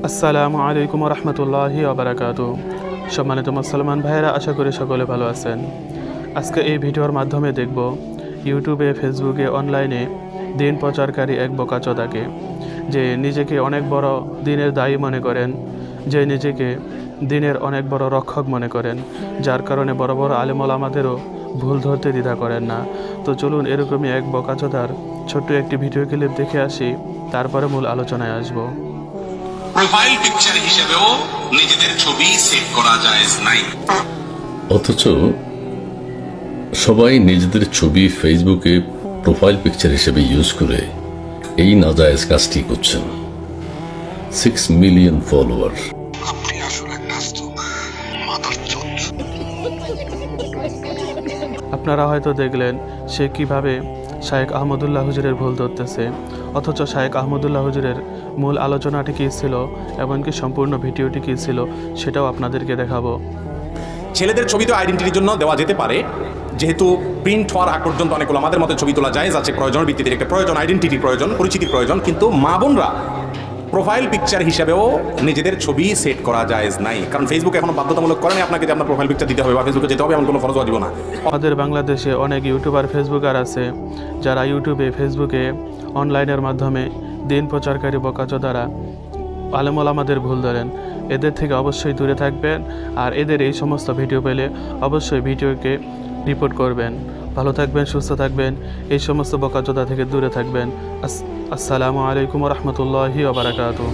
আসসালামু আলাইকুম রহমতুল্লাহি ওবারাকাতু। সম্মানিত মুসলমান ভাইয়েরা, আশা করি সকলে ভালো আছেন। আজকে এই ভিডিওর মাধ্যমে দেখব ইউটিউবে, ফেসবুকে, অনলাইনে দিন প্রচারকারী এক বোকাচোদাকে, যে নিজেকে অনেক বড় দিনের দায়ী মনে করেন, যে নিজেকে দিনের অনেক বড় রক্ষক মনে করেন, যার কারণে বড় বড় আলেম ওলামাদেরও ভুল ধরতে দ্বিধা করেন না। তো চলুন এরকমই এক বোকাচোদার ছোট্ট একটি ভিডিও ক্লিপ দেখে আসি, তারপরে মূল আলোচনায় আসব। প্রোফাইল পিকচার হিসেবেও নিজেদের ছবি সেভ করা জায়েজ নাই, অথচ সবাই নিজেদের ছবি ফেসবুকে প্রোফাইল পিকচার হিসেবে ইউজ করে এই নাজায়েজ কাজটি করছেন। 6 মিলিয়ন ফলোয়ার। আপনি আসলে নাস্তিক, মাদারচোদ। আপনারা হয়তো দেখলেন সে কিভাবে শায়েখ আহমদুল্লাহ হুজুরের ভুল ধরতেছে, অথচ শায়েখ আহমদুল্লাহ হুজুরের মূল আলোচনাটি কী ছিল, এমনকি সম্পূর্ণ ভিডিওটি কী ছিল, সেটাও আপনাদেরকে দেখাবো। ছেলেদের ছবি তো আইডেন্টিটির জন্য দেওয়া যেতে পারে, যেহেতু প্রিন্ট হওয়ার আগ পর্যন্ত অনেক আমাদের মতো ছবি তোলা জায়েজ আছে, প্রয়োজনের ভিত্তিতে একটা প্রয়োজন, আইডেন্টিটির প্রয়োজন, পরিচিতির প্রয়োজন। কিন্তু মা বোনরা প্রোফাইল পিকচার হিসাবেও নিজেদের ছবি সেট করা জায়েজ নাই, কারণ ফেসবুক এখনো বাধ্যতামূলক করেনি আপনাকে যে আপনার প্রোফাইল পিকচার দিতে হবে বা ফেসবুকে যেতে হবে, এমন কোনো ফরজ ওয়াজিব না। আমাদের বাংলাদেশে অনেক ইউটিউবার, ফেসবুকার আছে যারা ইউটিউবে, ফেসবুকে, অনলাইনের মাধ্যমে দিন প্রচারকারী বোকাচোদারা আলেম ওলামাদের ভুল ধরেন। এদের থেকে অবশ্যই দূরে থাকবেন, আর এদের এই সমস্ত ভিডিও পেলে অবশ্যই ভিডিওকে রিপোর্ট করবেন। ভালো থাকবেন, সুস্থ থাকবেন, এই সমস্ত বোকাচোদা থেকে দূরে থাকবেন। আসসালামু আলাইকুম রহমতুল্লাহি ওবারাকাতুহু।